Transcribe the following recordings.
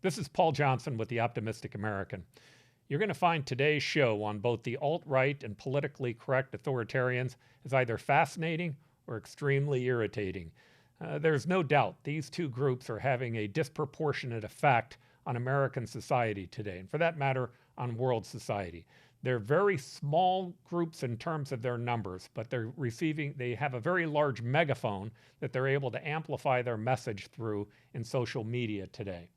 This is Paul Johnson with the Optimistic American. You're going to find today's show on both the alt-right and politically correct authoritarians is either fascinating or extremely irritating. There's no doubt these two groups are having a disproportionate effect on American society today, and for that matter, on world society. They're very small groups in terms of their numbers, but they have a very large megaphone that they're able to amplify their message through in social media today.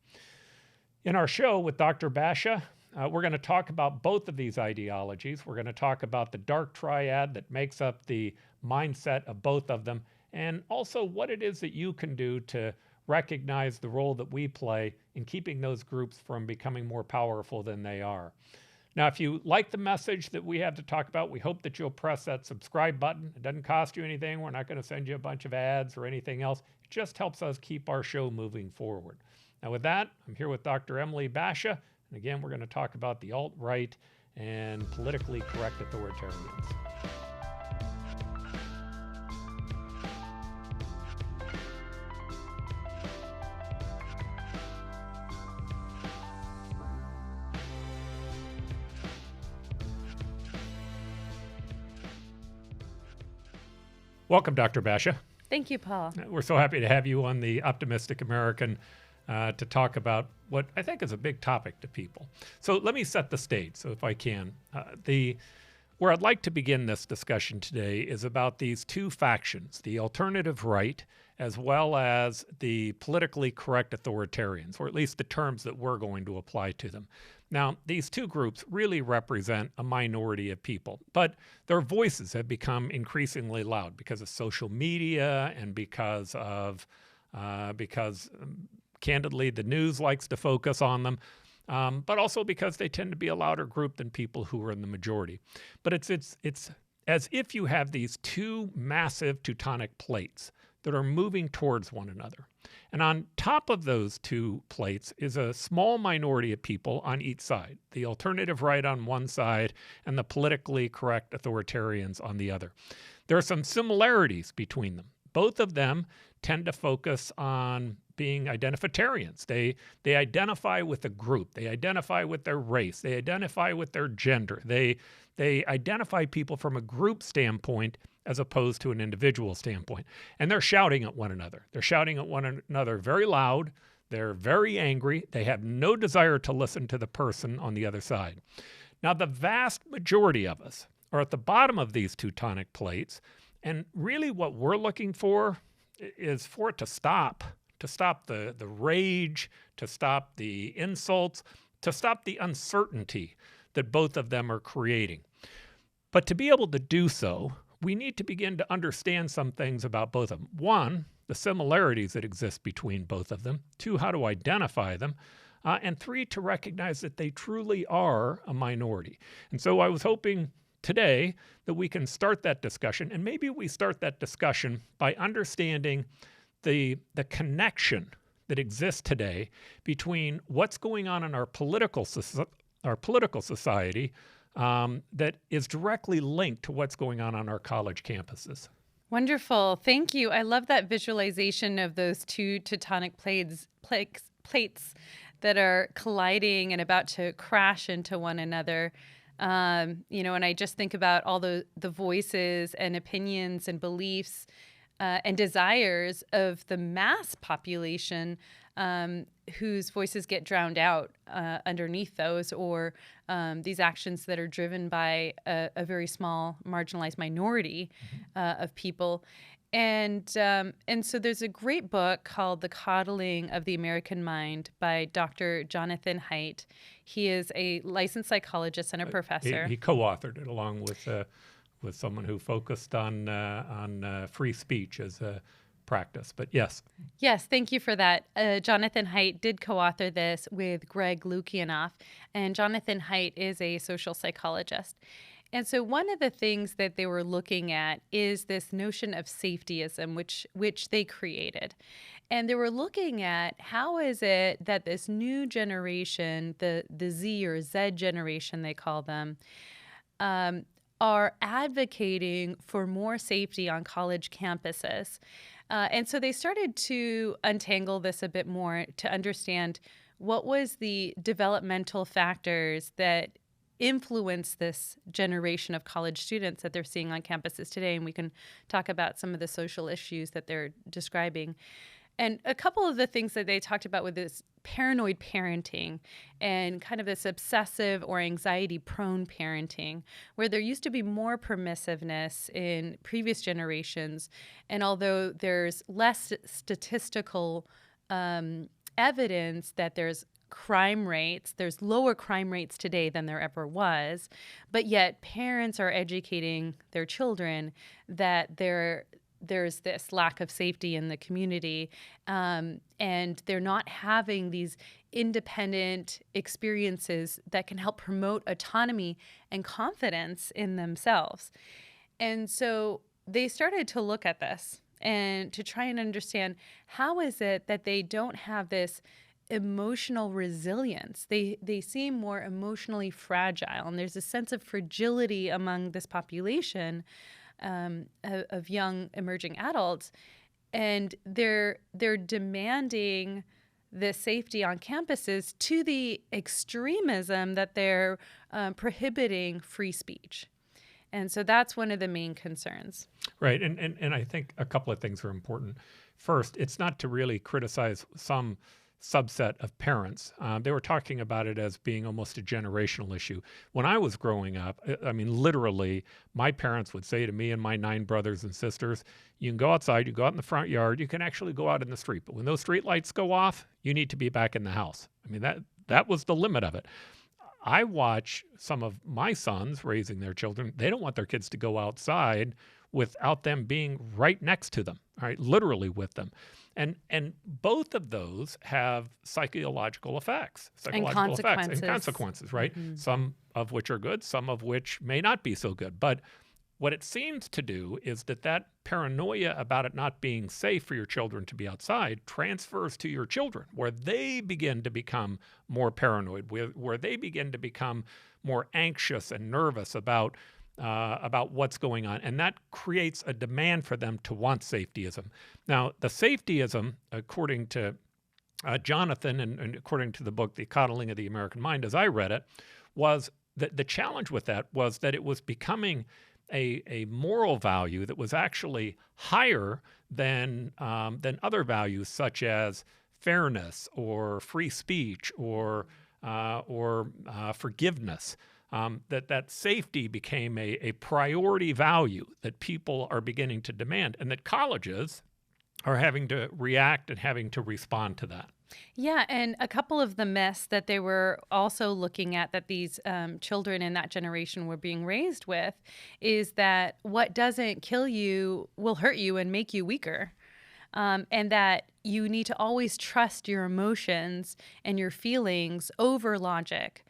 In our show with Dr. Bashah, we're going to talk about both of these ideologies. We're going to talk about the dark triad that makes up the mindset of both of them, and also what it is that you can do to recognize the role that we play in keeping those groups from becoming more powerful than they are. Now, if you like the message that we have to talk about, we hope that you'll press that subscribe button. It doesn't cost you anything. We're not going to send you a bunch of ads or anything else. It just helps us keep our show moving forward. Now, with that, I'm here with Dr. Emily Bashah. And again, we're going to talk about the alt-right and politically correct authoritarians. Welcome, Dr. Bashah. Thank you, Paul. We're so happy to have you on the Optimistic American to talk about what I think is a big topic to people. So let me set the stage, so if I can. Where I'd like to begin this discussion today is about these two factions, the alternative right as well as the politically correct authoritarians, or at least the terms that we're going to apply to them. Now, these two groups really represent a minority of people, but their voices have become increasingly loud because of social media and because candidly the news likes to focus on them, but also because they tend to be a louder group than people who are in the majority. But it's as if you have these two massive tectonic plates that are moving towards one another. And on top of those two plates is a small minority of people on each side, the alternative right on one side and the politically correct authoritarians on the other. There are some similarities between them. Both of them tend to focus on being identitarians. They identify with a group. They identify with their race. They identify with their gender. They identify people from a group standpoint as opposed to an individual standpoint. And they're shouting at one another. They're shouting at one another very loud. They're very angry. They have no desire to listen to the person on the other side. Now, the vast majority of us are at the bottom of these tectonic plates, and really what we're looking for is for it to stop the rage, to stop the insults, to stop the uncertainty that both of them are creating. But to be able to do so, we need to begin to understand some things about both of them. One, the similarities that exist between both of them. Two, how to identify them. And three, to recognize that they truly are a minority. And so I was hoping today that we can start that discussion, and maybe we start that discussion by understanding the connection that exists today between what's going on in our political society that is directly linked to what's going on our college campuses. Wonderful. Thank you. I love that visualization of those two tectonic plates that are colliding and about to crash into one another. And I just think about all the voices and opinions and beliefs and desires of the mass population whose voices get drowned out underneath those, or these actions that are driven by a very small marginalized minority of people. And so there's a great book called The Coddling of the American Mind by Dr. Jonathan Haidt. He is a licensed psychologist and a professor. He co-authored it along with someone who focused on free speech as a practice. But yes. Yes, thank you for that. Jonathan Haidt did co-author this with Greg Lukianoff, and Jonathan Haidt is a social psychologist. And so one of the things that they were looking at is this notion of safetyism, which they created. And they were looking at how is it that this new generation, the Z or Z generation they call them, are advocating for more safety on college campuses. And so they started to untangle this a bit more to understand what was the developmental factors that influence this generation of college students that they're seeing on campuses today? And we can talk about some of the social issues that they're describing. And a couple of the things that they talked about with this paranoid parenting and kind of this obsessive or anxiety-prone parenting, where there used to be more permissiveness in previous generations. And although there's less statistical evidence that there's crime rates, there's lower crime rates today than there ever was, but yet parents are educating their children that there's this lack of safety in the community, and they're not having these independent experiences that can help promote autonomy and confidence in themselves. And so they started to look at this and to try and understand, how is it that they don't have this emotional resilience? They seem more emotionally fragile, and there's a sense of fragility among this population of young emerging adults, and they're demanding this safety on campuses to the extremism that they're prohibiting free speech. And so that's one of the main concerns. Right. And I think a couple of things are important. First, it's not to really criticize some subset of parents. They were talking about it as being almost a generational issue. When I was growing up, I mean, literally, my parents would say to me and my 9 brothers and sisters, you can go outside, you go out in the front yard, you can actually go out in the street. But when those street lights go off, you need to be back in the house. I mean, that was the limit of it. I watch some of my sons raising their children. They don't want their kids to go outside without them being right next to them, right? Literally with them. And both of those have psychological effects, and consequences, right? Mm-hmm. Some of which are good, some of which may not be so good. But what it seems to do is that paranoia about it not being safe for your children to be outside transfers to your children, where they begin to become more paranoid, where they begin to become more anxious and nervous about what's going on. And that creates a demand for them to want safetyism. Now, the safetyism, according to Jonathan and according to the book, The Coddling of the American Mind, as I read it, was that the challenge with that was that it was becoming a moral value that was actually higher than other values such as fairness or free speech or forgiveness. That safety became a priority value that people are beginning to demand, and that colleges are having to react and having to respond to that. Yeah, and a couple of the myths that they were also looking at that these children in that generation were being raised with is that what doesn't kill you will hurt you and make you weaker. And that you need to always trust your emotions and your feelings over logic.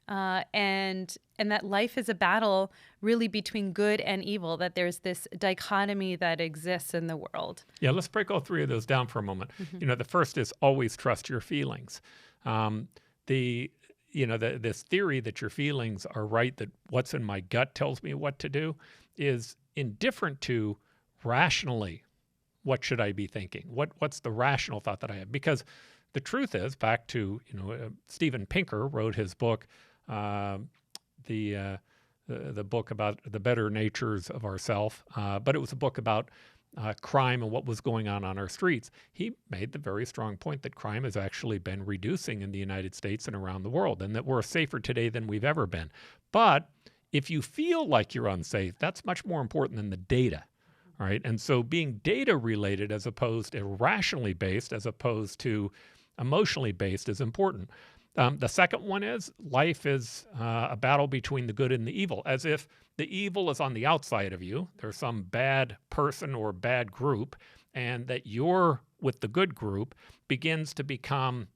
And that life is a battle really between good and evil, that there's this dichotomy that exists in the world. Yeah, let's break all 3 of those down for a moment. Mm-hmm. The first is always trust your feelings. This theory that your feelings are right, that what's in my gut tells me what to do, is indifferent to rationally, what should I be thinking? What's the rational thought that I have? Because the truth is, back to, Steven Pinker wrote his book, the book about the better natures of ourself, but it was a book about crime and what was going on our streets. He made the very strong point that crime has actually been reducing in the United States and around the world, and that we're safer today than we've ever been. But if you feel like you're unsafe, that's much more important than the data, right? And so being data related as opposed to rationally based, as opposed to emotionally based, is important. The second one is life is a battle between the good and the evil, as if the evil is on the outside of you. There's some bad person or bad group, and that you're with the good group begins to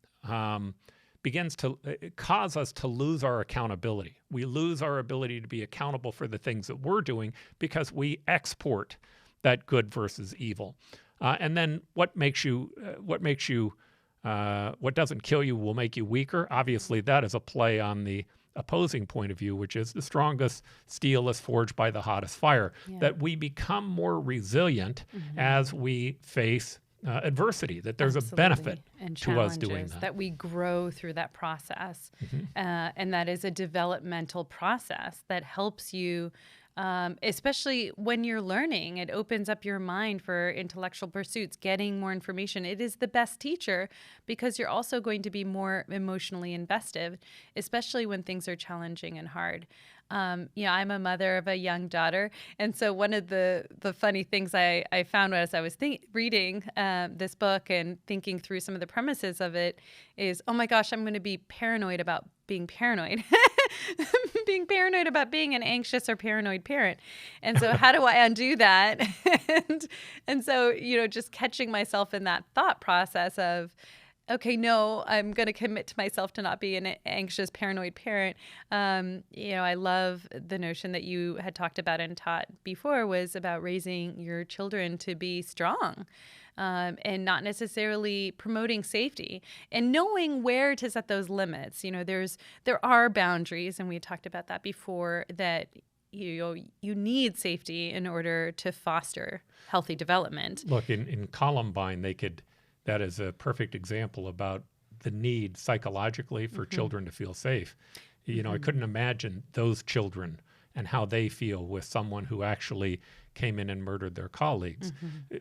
cause us to lose our accountability. We lose our ability to be accountable for the things that we're doing because we export that good versus evil. And then what doesn't kill you will make you weaker. Obviously, that is a play on the opposing point of view, which is the strongest steel is forged by the hottest fire, that we become more resilient as we face adversity, that there's Absolutely. a benefit and to us doing challenges, that. that we grow through that process. And that is a developmental process that helps you, especially when you're learning. It opens up your mind for intellectual pursuits, getting more information. It is the best teacher because you're also going to be more emotionally invested, especially when things are challenging and hard. I'm a mother of a young daughter. And so one of the funny things I found as I was reading this book and thinking through some of the premises of it is, oh my gosh, I'm going to be paranoid about being paranoid. Being paranoid about being an anxious or paranoid parent. And so how do I undo that? and so, just catching myself in that thought process of, okay, no, I'm going to commit to myself to not be an anxious, paranoid parent. I love the notion that you had talked about and taught before was about raising your children to be strong. And not necessarily promoting safety and knowing where to set those limits. There are boundaries, and we talked about that before, that you need safety in order to foster healthy development. Look, in Columbine, that is a perfect example about the need psychologically for children to feel safe. I couldn't imagine those children and how they feel with someone who actually came in and murdered their colleagues.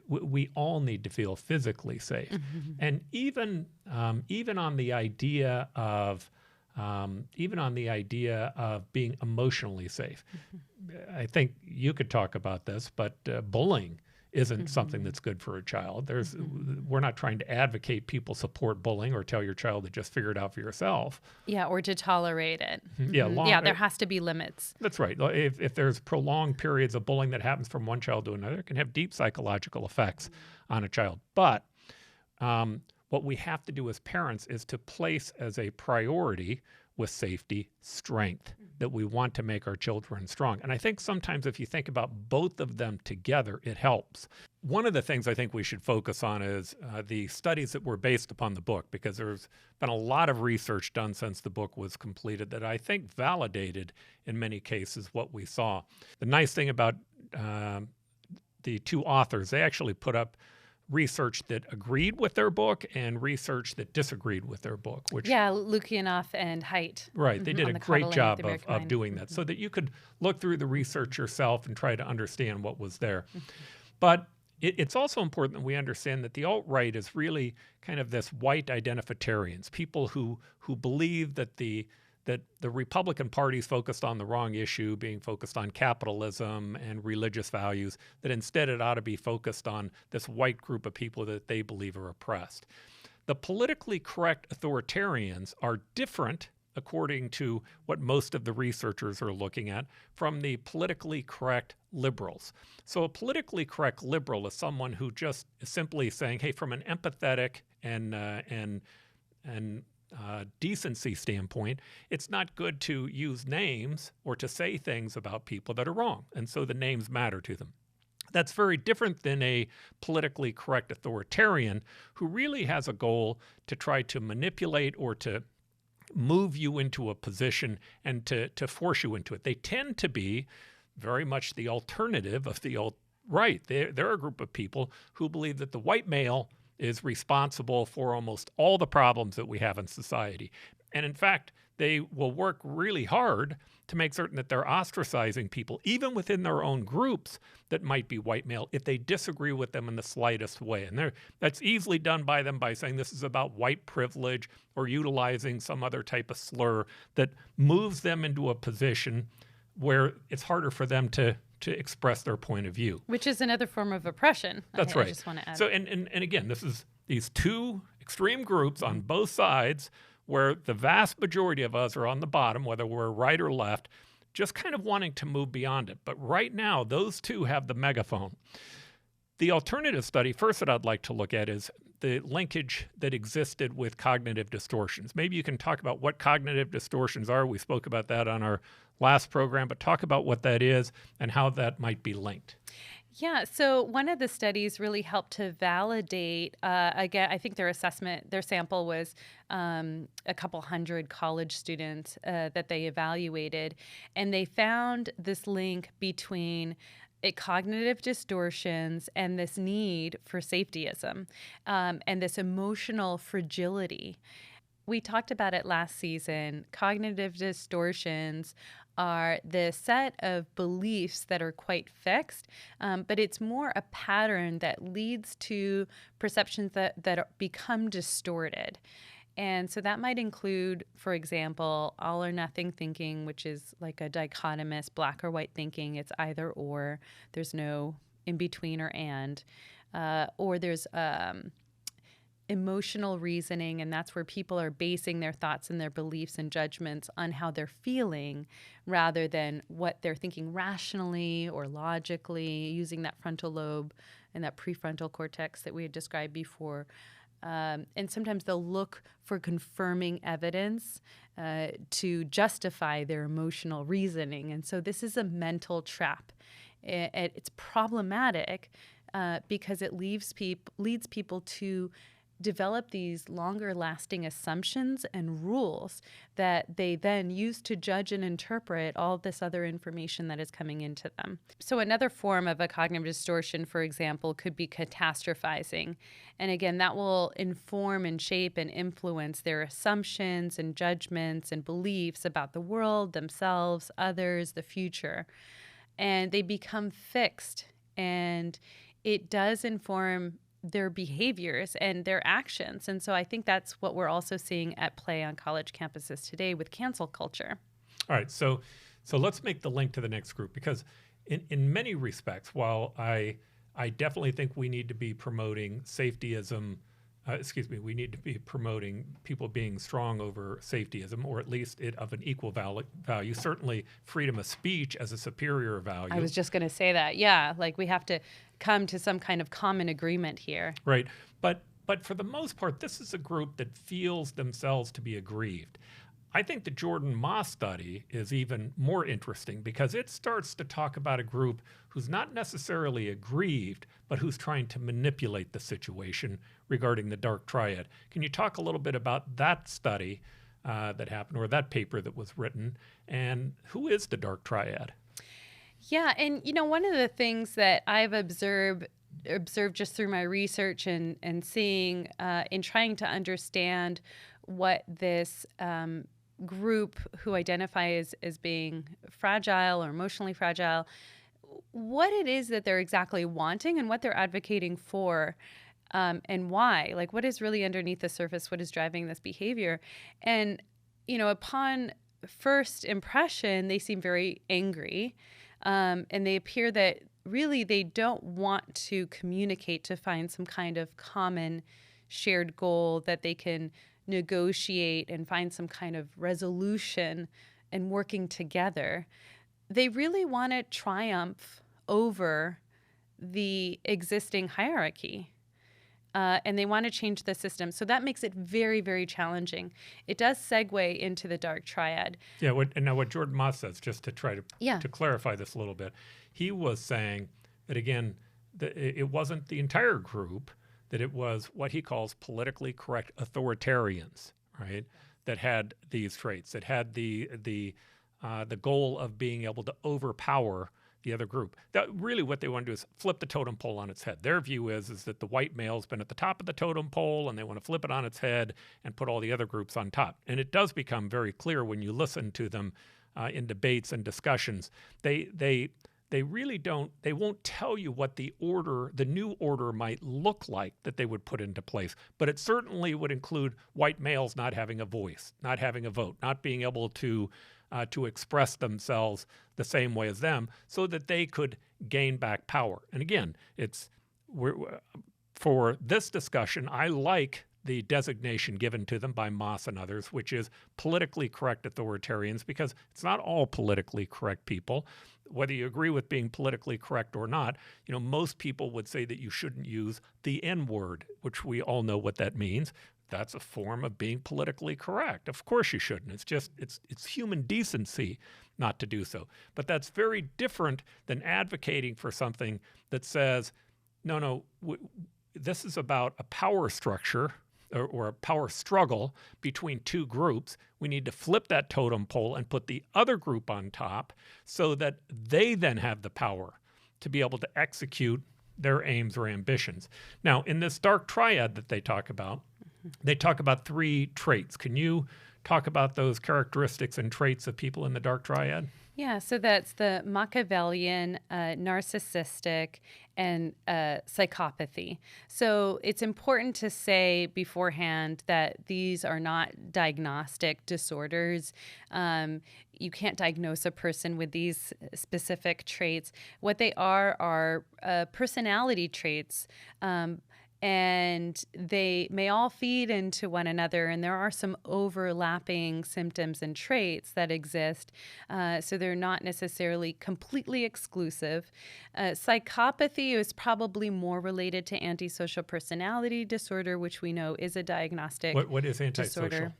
We all need to feel physically safe. And even on the idea of being emotionally safe. I think you could talk about this, but bullying isn't something that's good for a child. We're not trying to advocate people support bullying or tell your child to just figure it out for yourself. Yeah, or to tolerate it. There has to be limits. That's right. If there's prolonged periods of bullying that happens from one child to another, it can have deep psychological effects on a child. But what we have to do as parents is to place as a priority with safety, strength, that we want to make our children strong. And I think sometimes if you think about both of them together, it helps. One of the things I think we should focus on is the studies that were based upon the book, because there's been a lot of research done since the book was completed that I think validated in many cases what we saw. The nice thing about the two authors, they actually put up research that agreed with their book and research that disagreed with their book. Lukianoff and Haidt. Right. They did a great job of doing that so that you could look through the research yourself and try to understand what was there. But it's also important that we understand that the alt-right is really kind of this white identitarians, people who believe that the Republican Party is focused on the wrong issue, being focused on capitalism and religious values, that instead it ought to be focused on this white group of people that they believe are oppressed. The politically correct authoritarians are different, according to what most of the researchers are looking at, from the politically correct liberals. So a politically correct liberal is someone who just is simply saying, hey, from an empathetic and decency standpoint, it's not good to use names or to say things about people that are wrong, and so the names matter to them. That's very different than a politically correct authoritarian who really has a goal to try to manipulate or to move you into a position and to force you into it. They tend to be very much the alternative of the alt-right. They're a group of people who believe that the white male is responsible for almost all the problems that we have in society. And in fact, they will work really hard to make certain that they're ostracizing people, even within their own groups that might be white male, if they disagree with them in the slightest way. And that's easily done by them by saying this is about white privilege or utilizing some other type of slur that moves them into a position where it's harder for them to express their point of view. Which is another form of oppression. That's right. I just want to add. So, and again, this is these two extreme groups on both sides where the vast majority of us are on the bottom, whether we're right or left, just kind of wanting to move beyond it. But right now, those two have the megaphone. The alternative study, first that I'd like to look at is the linkage that existed with cognitive distortions. Maybe you can talk about what cognitive distortions are. We spoke about that on our last program, but talk about what that is and how that might be linked. Yeah, so one of the studies really helped to validate, again, I think their sample was a couple hundred college students that they evaluated, and they found this link between cognitive distortions and this need for safetyism, and this emotional fragility. We talked about it last season. Cognitive distortions are the set of beliefs that are quite fixed, but it's more a pattern that leads to perceptions that become distorted. And so that might include, for example, all or nothing thinking, which is like a dichotomous black or white thinking. It's either or. There's no in between or and. Or there's emotional reasoning, and that's where people are basing their thoughts and their beliefs and judgments on how they're feeling rather than what they're thinking rationally or logically, using that frontal lobe and that prefrontal cortex that we had described before. And sometimes they'll look for confirming evidence to justify their emotional reasoning. And so this is a mental trap. It's problematic because it leads people to develop these longer lasting assumptions and rules that they then use to judge and interpret all this other information that is coming into them. So another form of a cognitive distortion, for example, could be catastrophizing. And again, that will inform and shape and influence their assumptions and judgments and beliefs about the world, themselves, others, the future. And they become fixed, and it does inform their behaviors and their actions. And so I think that's what we're also seeing at play on college campuses today with cancel culture. All right, so let's make the link to the next group, because in many respects, while I definitely think we need to be promoting safetyism, we need to be promoting people being strong over safetyism, or at least it of an equal value. Certainly freedom of speech as a superior value. I was just going to say that. Yeah, like we have to come to some kind of common agreement here. Right. But for the most part, this is a group that feels themselves to be aggrieved. I think the Jordan Moss study is even more interesting because it starts to talk about a group who's not necessarily aggrieved, but who's trying to manipulate the situation regarding the dark triad. Can you talk a little bit about that study that happened, or that paper that was written, and who is the dark triad? Yeah, and one of the things that I've observed just through my research and seeing in trying to understand what this group who identify as being fragile or emotionally fragile, what it is that they're exactly wanting and what they're advocating for, and why. Like, what is really underneath the surface? What is driving this behavior? And, upon first impression, they seem very angry. And they appear that really they don't want to communicate to find some kind of common shared goal that they can negotiate and find some kind of resolution and working together. They really want to triumph over the existing hierarchy. And they want to change the system. So that makes it very, very challenging. It does segue into the dark triad. Yeah, what Jordan Moss says, just to try to clarify this a little bit, he was saying that, again, that it wasn't the entire group, that it was what he calls politically correct authoritarians, right, that had these traits, that had the goal of being able to overpower the other group. That really what they want to do is flip the totem pole on its head. Their view is that the white male's been at the top of the totem pole, and they want to flip it on its head and put all the other groups on top. And it does become very clear when you listen to them in debates and discussions. They really don't. They won't tell you what the new order might look like that they would put into place. But it certainly would include white males not having a voice, not having a vote, not being able to express themselves the same way as them, so that they could gain back power. And again, for this discussion, I like the designation given to them by Moss and others, which is politically correct authoritarians, because it's not all politically correct people. Whether you agree with being politically correct or not, most people would say that you shouldn't use the N-word, which we all know what that means. That's a form of being politically correct. Of course you shouldn't. It's human decency not to do so. But that's very different than advocating for something that says, no, this is about a power structure or a power struggle between two groups. We need to flip that totem pole and put the other group on top so that they then have the power. to be able to execute their aims or ambitions. Now, in this dark triad that they talk about 3 traits. Can you talk about those characteristics and traits of people in the dark triad? Yeah, so that's the Machiavellian, narcissistic, and psychopathy. So it's important to say beforehand that these are not diagnostic disorders. You can't diagnose a person with these specific traits. What they are personality traits. And they may all feed into one another, and there are some overlapping symptoms and traits that exist, so they're not necessarily completely exclusive. Psychopathy is probably more related to antisocial personality disorder, which we know is a diagnostic What is antisocial? disorder.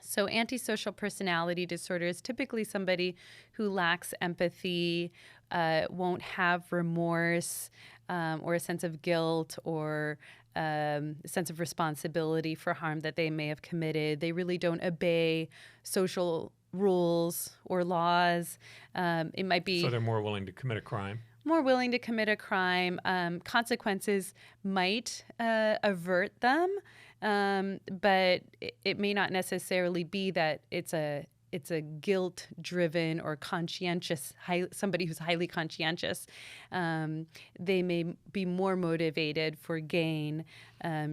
So antisocial personality disorder is typically somebody who lacks empathy, won't have remorse, or a sense of guilt or a sense of responsibility for harm that they may have committed. They really don't obey social rules or laws. It might be... So they're more willing to commit a crime? More willing to commit a crime. Consequences might avert them, but it may not necessarily be that it's a guilt-driven or conscientious, somebody who's highly conscientious. They may be more motivated for gain,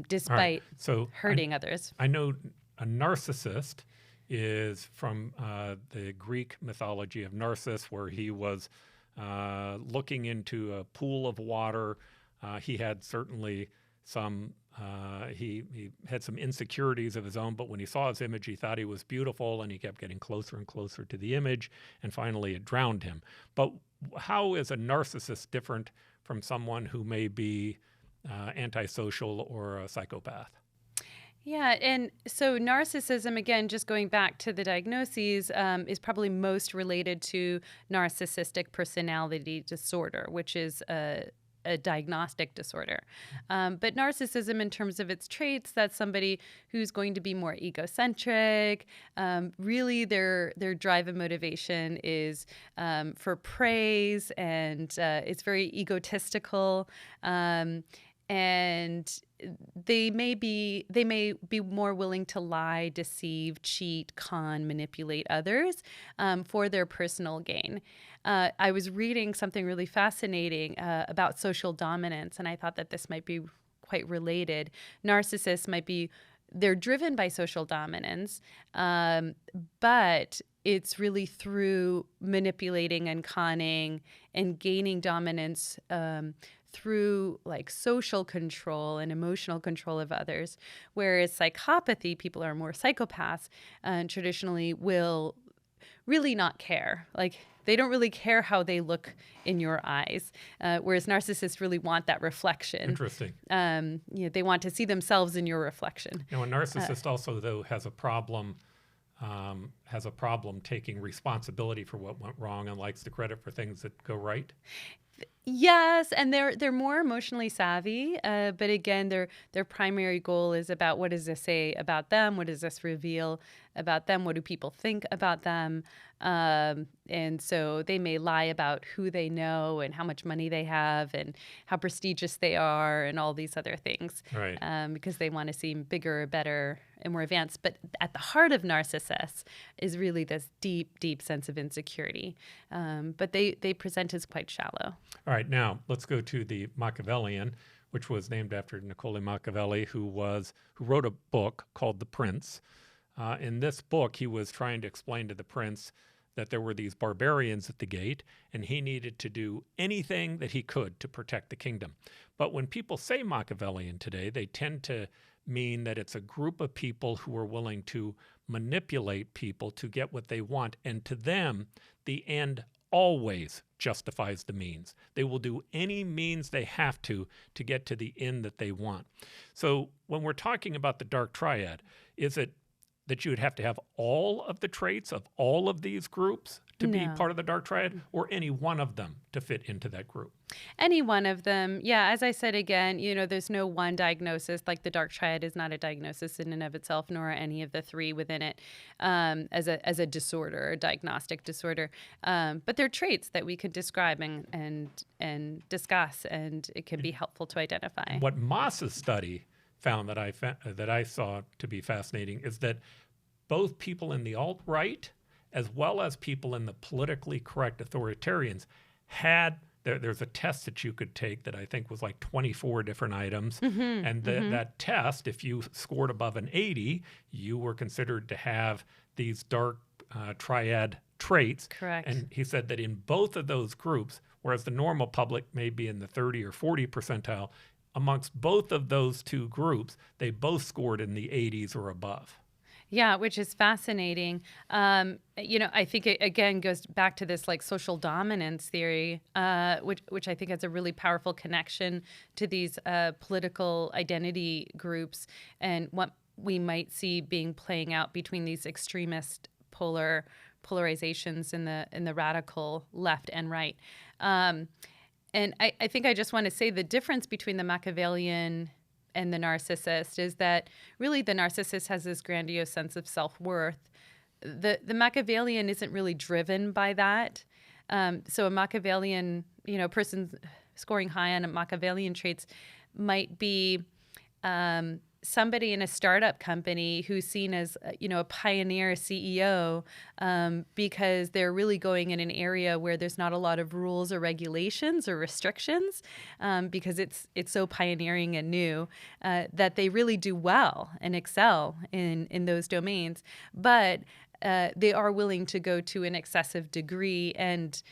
despite hurting others. I know a narcissist is from the Greek mythology of Narcissus, where he was looking into a pool of water. He had certainly some... he had some insecurities of his own, but when he saw his image, he thought he was beautiful, and he kept getting closer and closer to the image, and finally it drowned him. But how is a narcissist different from someone who may be antisocial or a psychopath? Yeah, and so narcissism, again, just going back to the diagnoses, is probably most related to narcissistic personality disorder, which is a diagnostic disorder. But narcissism, in terms of its traits, that's somebody who's going to be more egocentric. Really, their drive and motivation is for praise, and it's very egotistical. And they may be more willing to lie, deceive, cheat, con, manipulate others for their personal gain. I was reading something really fascinating about social dominance, and I thought that this might be quite related. Narcissists they're driven by social dominance, but it's really through manipulating and conning and gaining dominance through like social control and emotional control of others. Whereas psychopathy, people are more psychopaths and traditionally will really not care. Like, they don't really care how they look in your eyes, whereas narcissists really want that reflection. Interesting. They want to see themselves in your reflection. Now, a narcissist also, though, has a problem taking responsibility for what went wrong and likes the credit for things that go right. Yes, and they're more emotionally savvy, but again, their primary goal is about, what does this say about them? What does this reveal about them? What do people think about them? And so they may lie about who they know and how much money they have and how prestigious they are and all these other things, right? Because they want to seem bigger, better, and more advanced. But at the heart of narcissists is really this deep, deep sense of insecurity. But they present as quite shallow. All right, now let's go to the Machiavellian, which was named after Niccolo Machiavelli, who wrote a book called The Prince. In this book, he was trying to explain to the prince that there were these barbarians at the gate, and he needed to do anything that he could to protect the kingdom. But when people say Machiavellian today, they tend to mean that it's a group of people who are willing to manipulate people to get what they want, and to them, the end always justifies the means. They will do any means they have to get to the end that they want. So when we're talking about the dark triad, is it that you would have to have all of the traits of all of these groups to be part of the dark triad, or any one of them to fit into that group? Any one of them. Yeah, as I said again, there's no one diagnosis. Like the dark triad is not a diagnosis in and of itself, nor are any of the three within it as a disorder, a diagnostic disorder. But they're traits that we could describe and discuss, and it can be helpful to identify. What Moss's study found that I saw to be fascinating is that both people in the alt-right as well as people in the politically correct authoritarians had, there's a test that you could take that I think was like 24 different items. And that test, if you scored above an 80, you were considered to have these dark triad traits. Correct. And he said that in both of those groups, whereas the normal public may be in the 30 or 40 percentile, amongst both of those two groups, they both scored in the 80s or above. Yeah, which is fascinating. I think it again goes back to this like social dominance theory, which I think has a really powerful connection to these political identity groups and what we might see playing out between these extremist polarizations in the radical left and right. And I think I just want to say the difference between the Machiavellian and the narcissist is that really the narcissist has this grandiose sense of self-worth. The Machiavellian isn't really driven by that. So a Machiavellian, person scoring high on Machiavellian traits might be somebody in a startup company who's seen as, a pioneer CEO because they're really going in an area where there's not a lot of rules or regulations or restrictions because it's so pioneering and new that they really do well and excel in those domains. But they are willing to go to an excessive degree and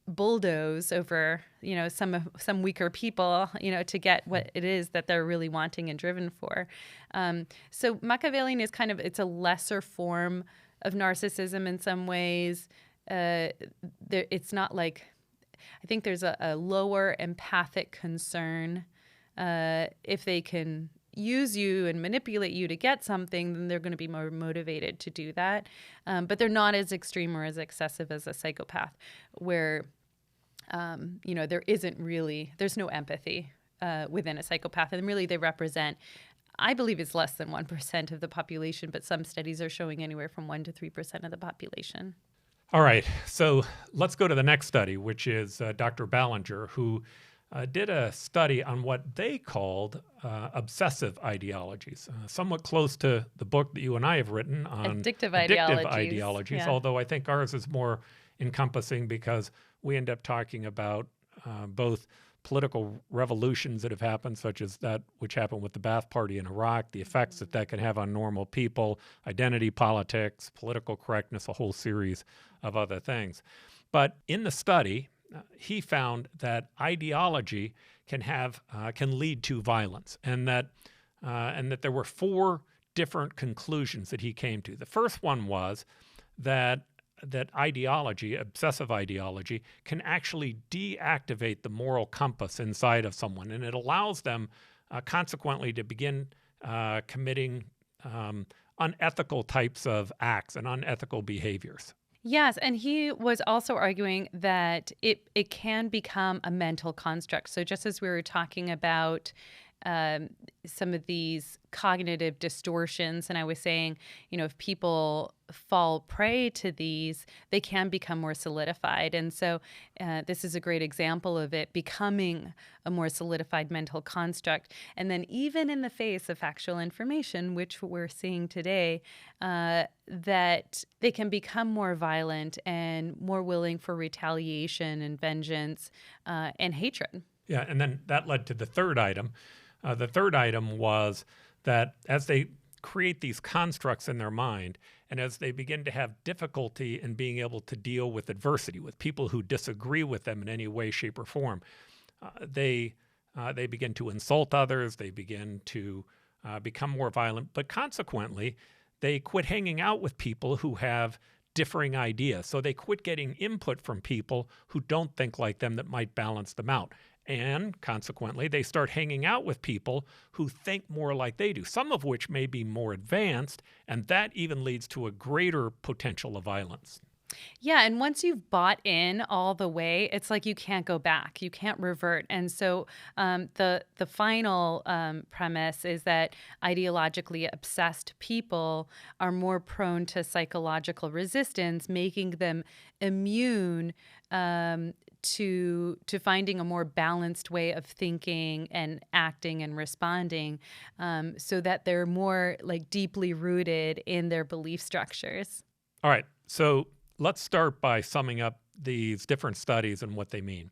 bulldoze over, some weaker people, to get what it is that they're really wanting and driven for. So Machiavellian is it's a lesser form of narcissism in some ways. It's not like, I think there's a lower empathic concern. If they can use you and manipulate you to get something, then they're going to be more motivated to do that. But they're not as extreme or as excessive as a psychopath, where there's no empathy within a psychopath. And really they represent, I believe it's less than 1% of the population, but some studies are showing anywhere from 1% to 3% of the population. All right, so let's go to the next study, which is Dr. Ballinger, who did a study on what they called obsessive ideologies, somewhat close to the book that you and I have written on Addictive Ideologies, yeah. Although I think ours is more encompassing because we end up talking about both political revolutions that have happened, such as that which happened with the Ba'ath Party in Iraq, the effects that can have on normal people, identity politics, political correctness, a whole series of other things. But in the study, he found that ideology can lead to violence, and that there were four different conclusions that he came to. The first one was that ideology, obsessive ideology, can actually deactivate the moral compass inside of someone, and it allows them consequently to begin committing unethical types of acts and unethical behaviors. Yes, and he was also arguing that it can become a mental construct. So just as we were talking about some of these cognitive distortions, and I was saying, if people fall prey to these, they can become more solidified. And so this is a great example of it becoming a more solidified mental construct. And then even in the face of factual information, which we're seeing today, that they can become more violent and more willing for retaliation and vengeance and hatred. Yeah, and then that led to the third item. The third item was that as they create these constructs in their mind, and as they begin to have difficulty in being able to deal with adversity, with people who disagree with them in any way, shape, or form, they begin to insult others, they begin to become more violent, but consequently, they quit hanging out with people who have differing ideas. So they quit getting input from people who don't think like them that might balance them out. And consequently, they start hanging out with people who think more like they do, some of which may be more advanced, and that even leads to a greater potential of violence. Yeah, and once you've bought in all the way, it's like you can't go back, you can't revert. And so the final premise is that ideologically obsessed people are more prone to psychological resistance, making them immune to finding a more balanced way of thinking and acting and responding, so that they're more like deeply rooted in their belief structures. All right, so let's start by summing up these different studies and what they mean.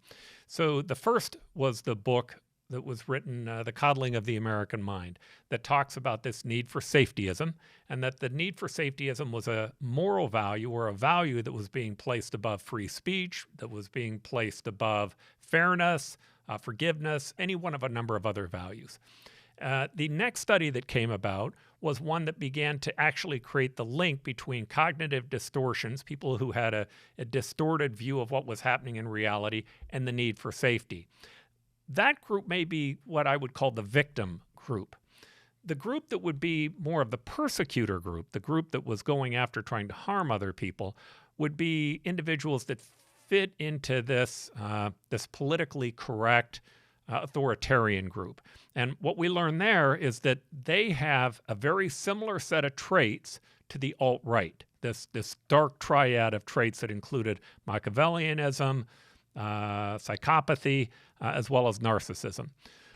So the first was the book that was written, The Coddling of the American Mind, that talks about this need for safetyism, and that the need for safetyism was a moral value, or a value that was being placed above free speech, that was being placed above fairness, forgiveness, any one of a number of other values. The next study that came about was one that began to actually create the link between cognitive distortions, people who had a distorted view of what was happening in reality, and the need for safety. That group may be what I would call the victim group. The group that would be more of the persecutor group, the group that was going after trying to harm other people, would be individuals that fit into this politically correct authoritarian group. And what we learn there is that they have a very similar set of traits to the alt-right, this dark triad of traits that included Machiavellianism, psychopathy, as well as narcissism.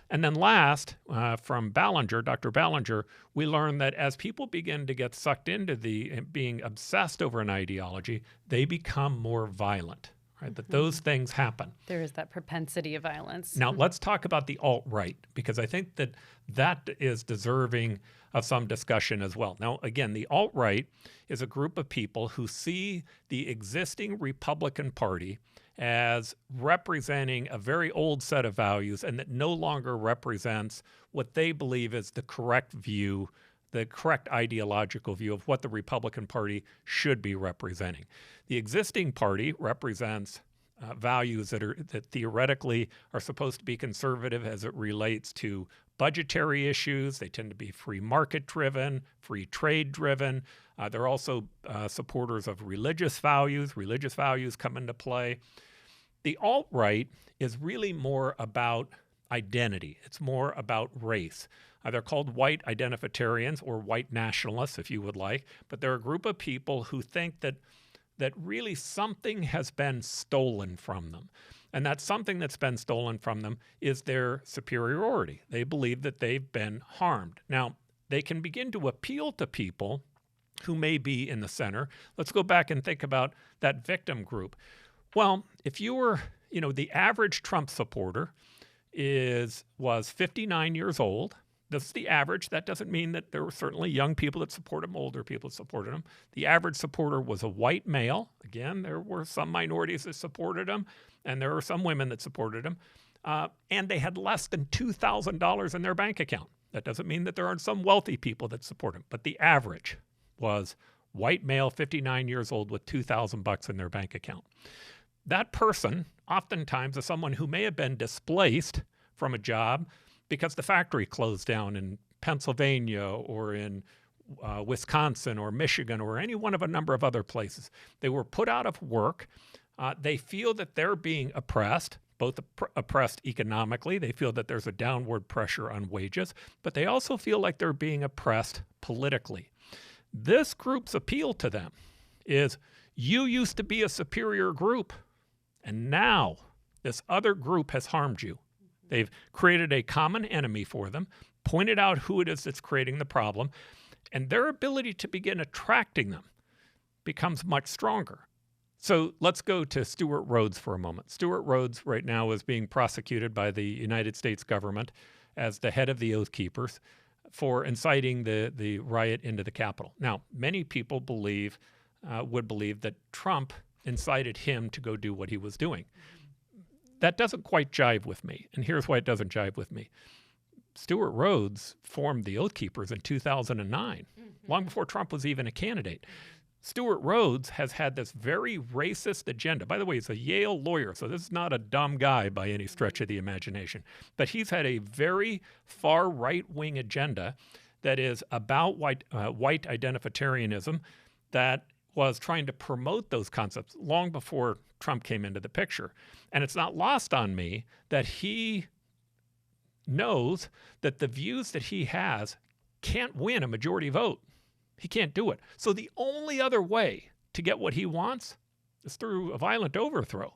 And then last, from Ballinger, Dr. Ballinger, we learn that as people begin to get sucked into being obsessed over an ideology, they become more violent. Right, that those things happen. There is that propensity of violence. Now, let's talk about the alt-right, because I think that is deserving of some discussion as well. Now, again, the alt-right is a group of people who see the existing Republican Party as representing a very old set of values, and that no longer represents what they believe is the correct view, the correct ideological view of what the Republican Party should be representing. The existing party represents values that theoretically are supposed to be conservative as it relates to budgetary issues. They tend to be free market driven, free trade driven. They're also supporters of religious values. Religious values come into play. The alt-right is really more about identity. It's more about race. They're called white identitarians or white nationalists, if you would like, but they're a group of people who think that really something has been stolen from them. And that something that's been stolen from them is their superiority. They believe that they've been harmed. Now, they can begin to appeal to people who may be in the center. Let's go back and think about that victim group. Well, if you were, the average Trump supporter was 59 years old. This is the average. That doesn't mean that there were certainly young people that support him, older people that supported him. The average supporter was a white male. Again, there were some minorities that supported him, and there were some women that supported him. And they had less than $2,000 in their bank account. That doesn't mean that there aren't some wealthy people that support him, but the average was white male, 59 years old with $2,000 in their bank account. That person oftentimes is someone who may have been displaced from a job because the factory closed down in Pennsylvania or in Wisconsin or Michigan or any one of a number of other places. They were put out of work. They feel that they're being oppressed, both oppressed economically. They feel that there's a downward pressure on wages, but they also feel like they're being oppressed politically. This group's appeal to them is, you used to be a superior group, and now this other group has harmed you. They've created a common enemy for them, pointed out who it is that's creating the problem, and their ability to begin attracting them becomes much stronger. So let's go to Stuart Rhodes for a moment. Stuart Rhodes right now is being prosecuted by the United States government as the head of the Oath Keepers for inciting the riot into the Capitol. Now, many people would believe that Trump incited him to go do what he was doing. That doesn't quite jive with me, and here's why it doesn't jive with me. Stuart Rhodes formed the Oath Keepers in 2009, long before Trump was even a candidate. Stuart Rhodes has had this very racist agenda. By the way, he's a Yale lawyer, so this is not a dumb guy by any stretch of the imagination. But he's had a very far right-wing agenda that is about white identitarianism that was trying to promote those concepts long before Trump came into the picture. And it's not lost on me that he knows that the views that he has can't win a majority vote. He can't do it. So the only other way to get what he wants is through a violent overthrow.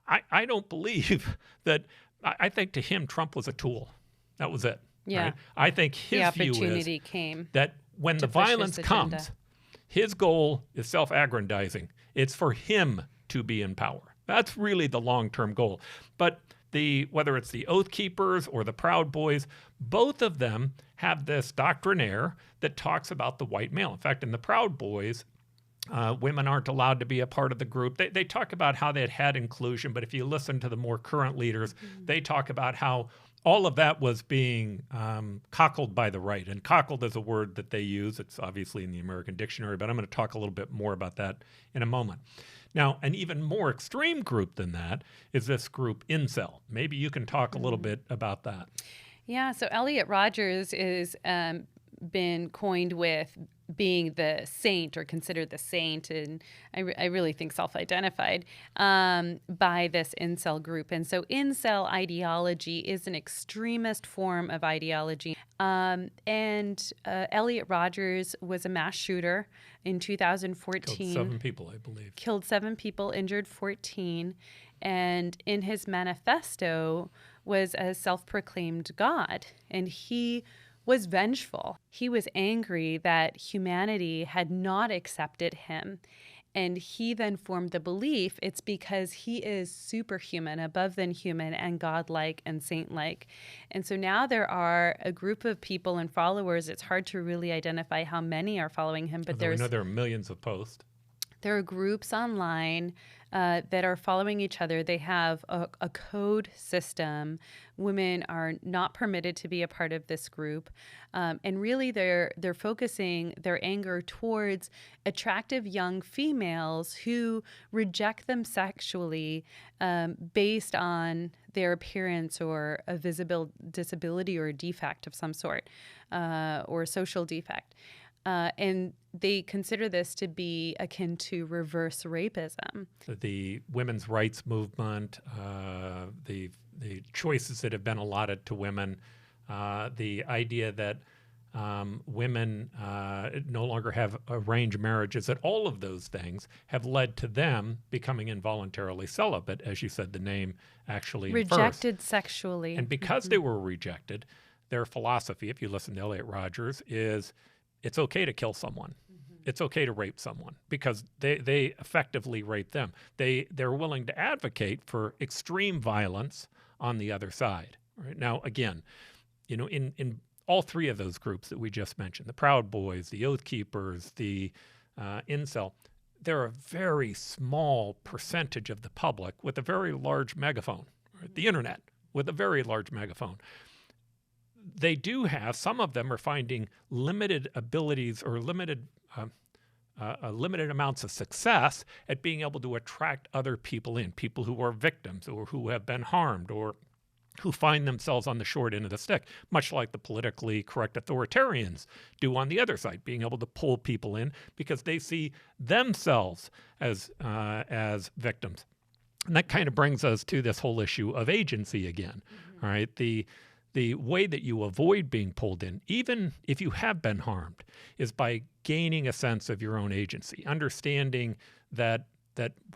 I don't believe that. I think to him, Trump was a tool. That was it. Yeah. Right? I think his view is came that when the violence comes, his goal is self-aggrandizing. It's for him to be in power. That's really the long-term goal. But whether it's the Oath Keepers or the Proud Boys, both of them have this doctrinaire that talks about the white male. In fact, in the Proud Boys, women aren't allowed to be a part of the group. They talk about how they had inclusion, but if you listen to the more current leaders, they talk about how all of that was being cockled by the right. And cockled is a word that they use. It's obviously in the American Dictionary, but I'm going to talk a little bit more about that in a moment. Now, an even more extreme group than that is this group incel. Maybe you can talk a little bit about that. Yeah, so Elliot Rodgers is been coined with being the saint or considered the saint, and I really think self-identified by this incel group. And so incel ideology is an extremist form of ideology. Elliot Rodgers was a mass shooter in 2014. Killed 7 people, I believe. Killed 7 people, injured 14. And in his manifesto was a self-proclaimed God. And he was vengeful. He was angry that humanity had not accepted him. And he then formed the belief it's because he is superhuman, above than human, and godlike and saint-like. And so now there are a group of people and followers. It's hard to really identify how many are following him, but we know there are millions of posts. There are groups online that are following each other. They have a code system. Women are not permitted to be a part of this group. And really they're focusing their anger towards attractive young females who reject them sexually based on their appearance or a visible disability or a defect of some sort or a social defect. And they consider this to be akin to reverse rapism. The women's rights movement, the choices that have been allotted to women, the idea that women no longer have arranged marriages, that all of those things have led to them becoming involuntarily celibate, as you said, the name actually rejected sexually. And because they were rejected, their philosophy, if you listen to Elliot Rodgers, is it's okay to kill someone. It's okay to rape someone because they effectively rape them. They're willing to advocate for extreme violence on the other side. Right? Now, again, in all 3 of those groups that we just mentioned, the Proud Boys, the Oath Keepers, the incel, they're a very small percentage of the public with a very large megaphone, right? The internet with a very large megaphone. They do have, some of them are finding limited abilities or limited amounts of success at being able to attract other people in, people who are victims or who have been harmed or who find themselves on the short end of the stick, much like the politically correct authoritarians do on the other side, being able to pull people in because they see themselves as victims. And that kind of brings us to this whole issue of agency again, all right? The way that you avoid being pulled in, even if you have been harmed, is by gaining a sense of your own agency, understanding that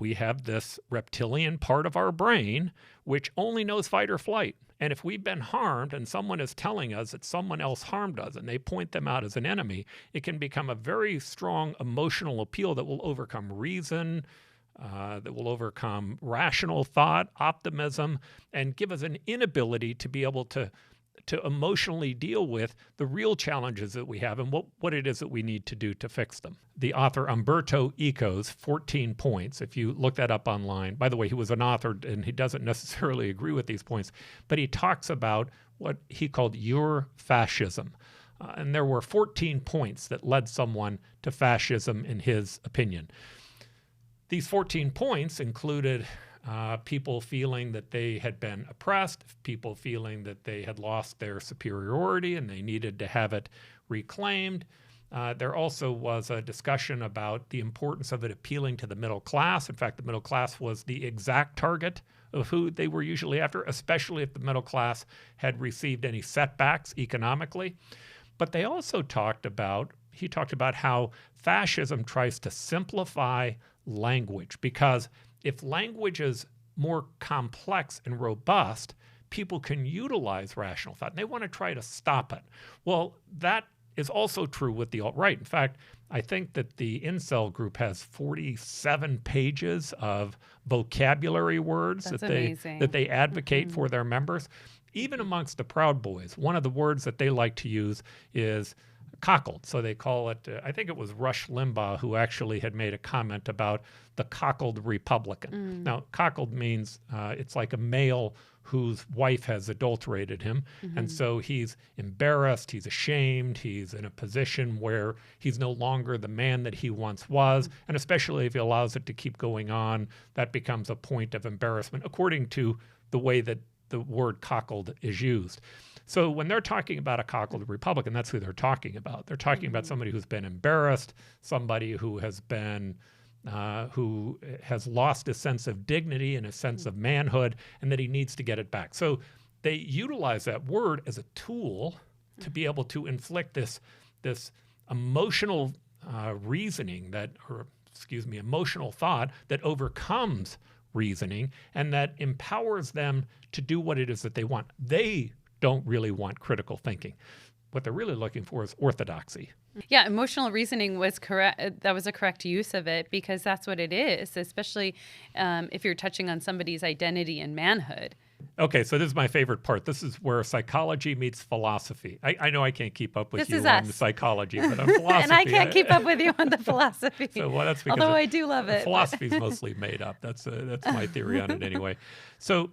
we have this reptilian part of our brain which only knows fight or flight. And if we've been harmed and someone is telling us that someone else harmed us and they point them out as an enemy, it can become a very strong emotional appeal that will overcome reason, that will overcome rational thought, optimism, and give us an inability to be able to emotionally deal with the real challenges that we have and what it is that we need to do to fix them. The author Umberto Eco's 14 points, if you look that up online, by the way, he was an author and he doesn't necessarily agree with these points, but he talks about what he called your fascism. And there were 14 points that led someone to fascism in his opinion. These 14 points included people feeling that they had been oppressed, people feeling that they had lost their superiority and they needed to have it reclaimed. There also was a discussion about the importance of it appealing to the middle class. In fact, the middle class was the exact target of who they were usually after, especially if the middle class had received any setbacks economically. But they also talked about how fascism tries to simplify language, because if language is more complex and robust, people can utilize rational thought, and they want to try to stop it. Well, that is also true with the alt-right. In fact, I think that the incel group has 47 pages of vocabulary words that they advocate for their members. Even amongst the Proud Boys, one of the words that they like to use is cockled. So they call it, I think it was Rush Limbaugh who actually had made a comment about the cockled Republican. Now, cockled means it's like a male whose wife has adulterated him. And so he's embarrassed, he's ashamed, he's in a position where he's no longer the man that he once was. And especially if he allows it to keep going on, that becomes a point of embarrassment, according to the way that the word cockled is used. So when they're talking about a cockled Republican, that's who they're talking about. They're talking about somebody who's been embarrassed, somebody who has been who has lost a sense of dignity and a sense of manhood, and that he needs to get it back. So they utilize that word as a tool to be able to inflict this emotional reasoning emotional thought that overcomes reasoning and that empowers them to do what it is that they want. They don't really want critical thinking. What they're really looking for is orthodoxy. Yeah, emotional reasoning was correct. That was a correct use of it, because that's what it is, especially if you're touching on somebody's identity and manhood. Okay, so this is my favorite part. This is where psychology meets philosophy. I know I can't keep up with you on the psychology, but on philosophy. And I can't keep up with you on the philosophy. That's because although I do love it. Philosophy is mostly made up. That's my theory on it anyway. So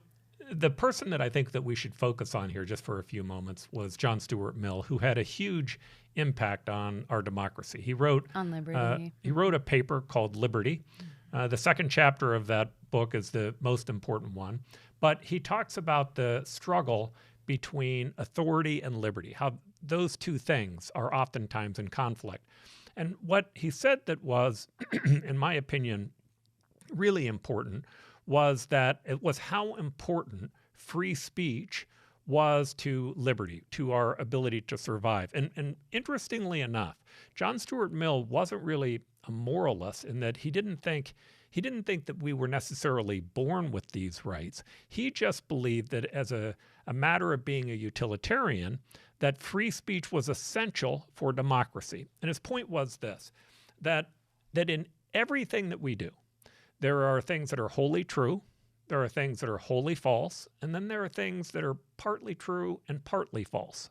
the person that I think that we should focus on here just for a few moments was John Stuart Mill, who had a huge impact on our democracy. He wrote on liberty. He wrote a paper called Liberty. The second chapter of that book is the most important one, but he talks about the struggle between authority and liberty, how those two things are oftentimes in conflict. And what he said that was, in my opinion, really important was that it was how important free speech was to liberty, to our ability to survive. And interestingly enough, John Stuart Mill wasn't really a moralist in that he didn't think that we were necessarily born with these rights. He just believed that as a matter of being a utilitarian, that free speech was essential for democracy. And his point was this, that in everything that we do, there are things that are wholly true, there are things that are wholly false, and then there are things that are partly true and partly false.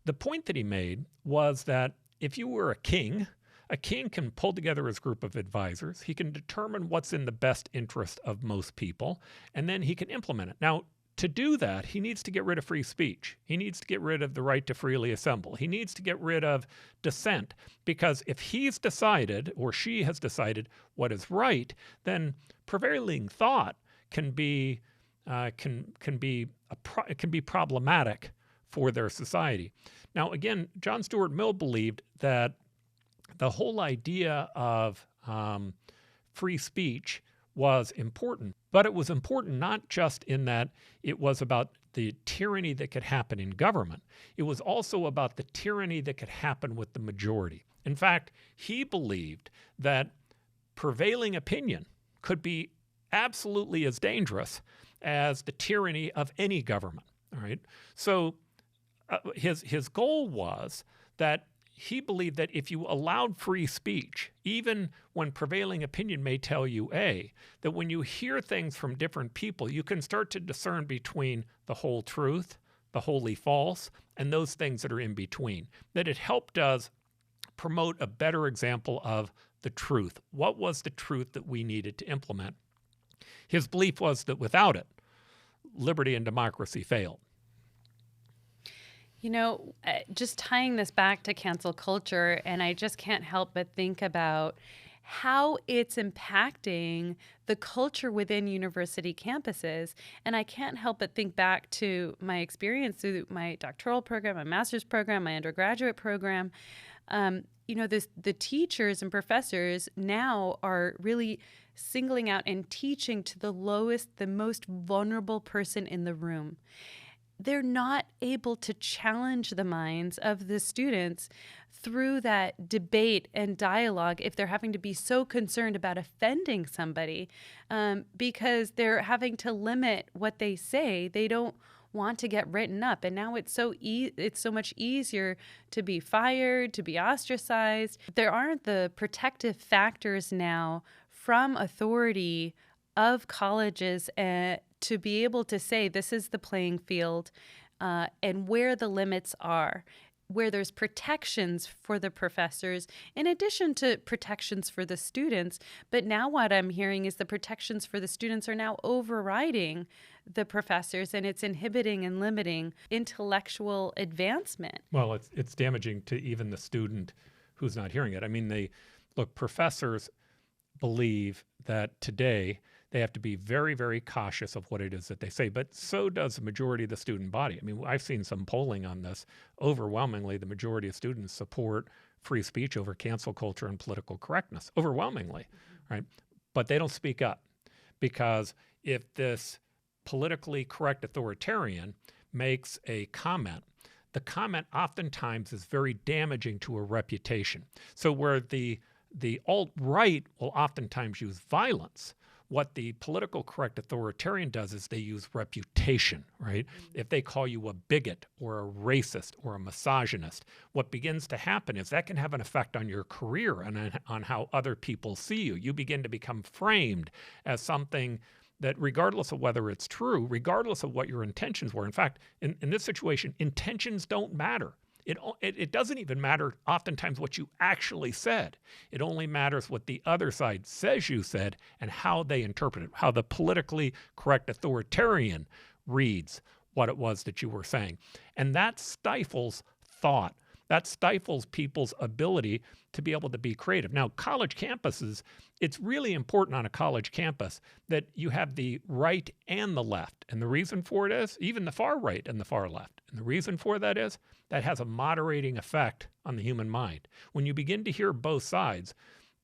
The point that he made was that if you were a king can pull together his group of advisors, he can determine what's in the best interest of most people, and then he can implement it. Now, to do that, he needs to get rid of free speech. He needs to get rid of the right to freely assemble. He needs to get rid of dissent, because if he's decided or she has decided what is right, then prevailing thought can be problematic for their society. Now, again, John Stuart Mill believed that the whole idea of free speech was important, but it was important not just in that it was about the tyranny that could happen in government. It was also about the tyranny that could happen with the majority. In fact, he believed that prevailing opinion could be absolutely as dangerous as the tyranny of any government. All right. So his goal was that he believed that if you allowed free speech, even when prevailing opinion may tell you A, that when you hear things from different people, you can start to discern between the whole truth, the wholly false, and those things that are in between. That it helped us promote a better example of the truth. What was the truth that we needed to implement? His belief was that without it, liberty and democracy failed. Just tying this back to cancel culture, and I just can't help but think about how it's impacting the culture within university campuses. And I can't help but think back to my experience through my doctoral program, my master's program, my undergraduate program. The teachers and professors now are really singling out and teaching to the lowest, the most vulnerable person in the room. They're not able to challenge the minds of the students through that debate and dialogue if they're having to be so concerned about offending somebody, because they're having to limit what they say. They don't want to get written up. And now it's so much easier to be fired, to be ostracized. There aren't the protective factors now from authority of colleges to be able to say this is the playing field, and where the limits are, where there's protections for the professors in addition to protections for the students. But now what I'm hearing is the protections for the students are now overriding the professors, and it's inhibiting and limiting intellectual advancement. Well, it's damaging to even the student who's not hearing it. I mean, professors believe that today they have to be very, very cautious of what it is that they say, but so does the majority of the student body. I mean, I've seen some polling on this. Overwhelmingly, the majority of students support free speech over cancel culture and political correctness, overwhelmingly, right? But they don't speak up, because if this politically correct authoritarian makes a comment, the comment oftentimes is very damaging to a reputation. So where the alt-right will oftentimes use violence, what the political correct authoritarian does is they use reputation, right? If they call you a bigot or a racist or a misogynist, what begins to happen is that can have an effect on your career and on how other people see you. You begin to become framed as something that, regardless of whether it's true, regardless of what your intentions were. In fact, in this situation, intentions don't matter. It doesn't even matter oftentimes what you actually said. It only matters what the other side says you said and how they interpret it, how the politically correct authoritarian reads what it was that you were saying. And that stifles thought. That stifles people's ability to be able to be creative. Now, college campuses, it's really important on a college campus that you have the right and the left. And the reason for it is even the far right and the far left. And the reason for that is that has a moderating effect on the human mind. When you begin to hear both sides,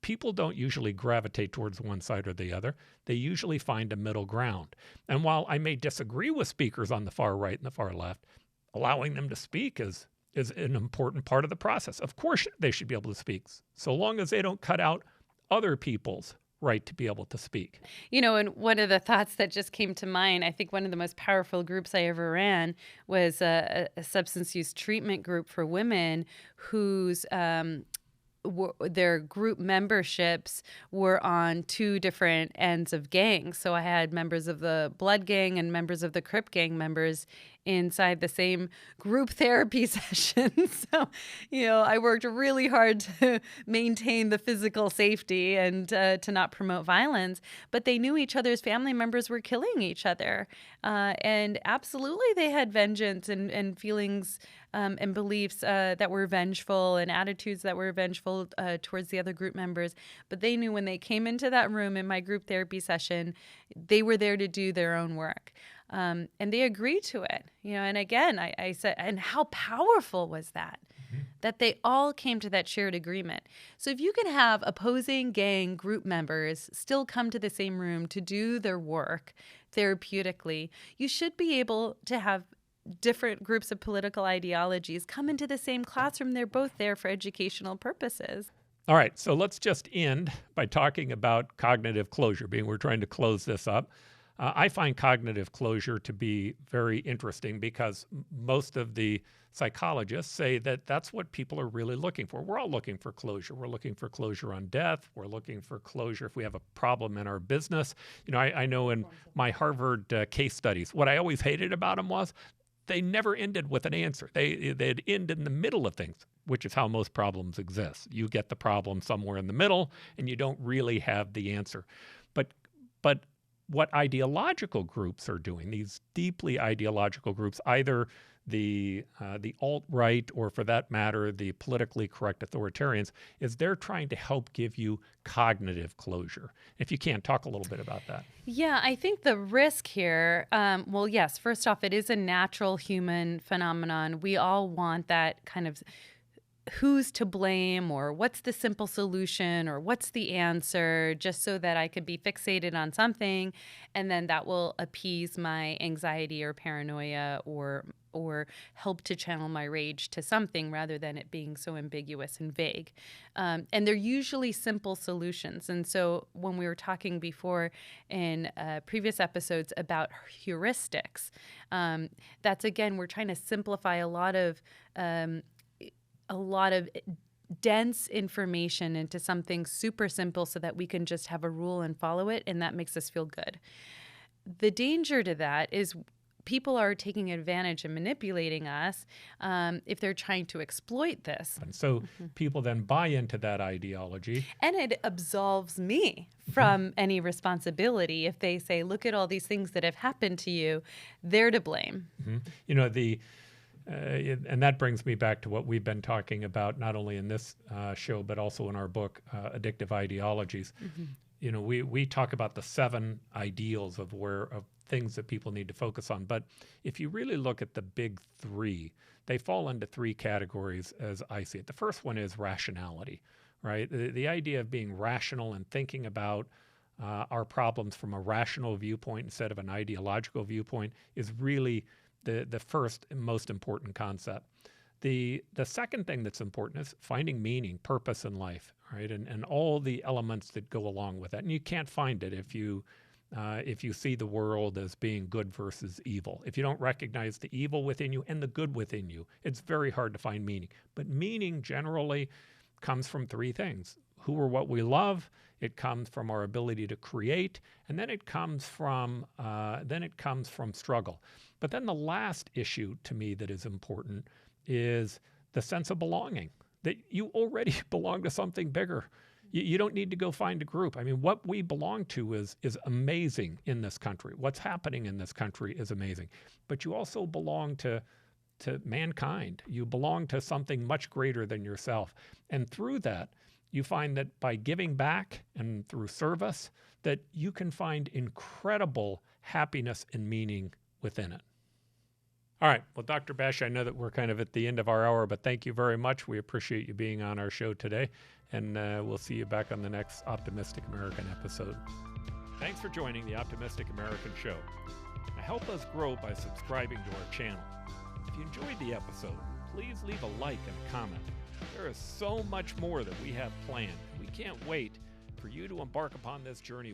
people don't usually gravitate towards one side or the other. They usually find a middle ground. And while I may disagree with speakers on the far right and the far left, allowing them to speak is an important part of the process. Of course, they should be able to speak, so long as they don't cut out other people's right to be able to speak. And one of the thoughts that just came to mind, I think one of the most powerful groups I ever ran was a substance use treatment group for women whose their group memberships were on two different ends of gangs. So I had members of the Blood Gang and members of the Crip Gang members inside the same group therapy session. So, I worked really hard to maintain the physical safety and to not promote violence, but they knew each other's family members were killing each other. And absolutely they had vengeance and feelings and beliefs that were vengeful and attitudes that were vengeful towards the other group members. But they knew when they came into that room in my group therapy session, they were there to do their own work. And they agreed to it, and again, I said, and how powerful was that? Mm-hmm. That they all came to that shared agreement. So if you can have opposing gang group members still come to the same room to do their work therapeutically, you should be able to have different groups of political ideologies come into the same classroom. They're both there for educational purposes. All right, so let's just end by talking about cognitive closure, being we're trying to close this up. I find cognitive closure to be very interesting because most of the psychologists say that that's what people are really looking for. We're all looking for closure. We're looking for closure on death. We're looking for closure if we have a problem in our business. I know in my Harvard case studies, what I always hated about them was they never ended with an answer. They'd end in the middle of things, which is how most problems exist. You get the problem somewhere in the middle, and you don't really have the answer. But what ideological groups are doing, these deeply ideological groups, either the alt-right, or for that matter, the politically correct authoritarians, is they're trying to help give you cognitive closure. If you can, talk a little bit about that. Yeah, I think the risk here, well, yes, first off, it is a natural human phenomenon. We all want that kind of who's to blame, or what's the simple solution, or what's the answer, just so that I could be fixated on something, and then that will appease my anxiety or paranoia, or help to channel my rage to something, rather than it being so ambiguous and vague. And they're usually simple solutions. And so when we were talking before in previous episodes about heuristics, that's, again, we're trying to simplify a lot of dense information into something super simple so that we can just have a rule and follow it, and that makes us feel good. The danger to that is people are taking advantage and manipulating us if they're trying to exploit this. And so people then buy into that ideology. And it absolves me from any responsibility if they say, look at all these things that have happened to you, they're to blame. You know, and that brings me back to what we've been talking about, not only in this show, but also in our book, Addictive Ideologies. You know, we talk about the 7 ideals of things that people need to focus on. But if you really look at the big 3, they fall into 3 categories as I see it. The first one is rationality, right? The idea of being rational and thinking about our problems from a rational viewpoint instead of an ideological viewpoint is really the first and most important concept. The second thing that's important is finding meaning, purpose in life, right? And all the elements that go along with that. And you can't find it if you see the world as being good versus evil. If you don't recognize the evil within you and the good within you, it's very hard to find meaning. But meaning generally comes from 3 things: who or what we love, it comes from our ability to create, and then it comes from struggle. But then the last issue to me that is important is the sense of belonging, that you already belong to something bigger. You don't need to go find a group. I mean, what we belong to is amazing in this country. What's happening in this country is amazing. But you also belong to mankind. You belong to something much greater than yourself. And through that, you find that by giving back and through service, that you can find incredible happiness and meaning within it. All right. Well, Dr. Bashah, I know that we're kind of at the end of our hour, but thank you very much. We appreciate you being on our show today, and we'll see you back on the next Optimistic American episode. Thanks for joining the Optimistic American Show. Now, help us grow by subscribing to our channel. If you enjoyed the episode, please leave a like and a comment. There is so much more that we have planned. We can't wait for you to embark upon this journey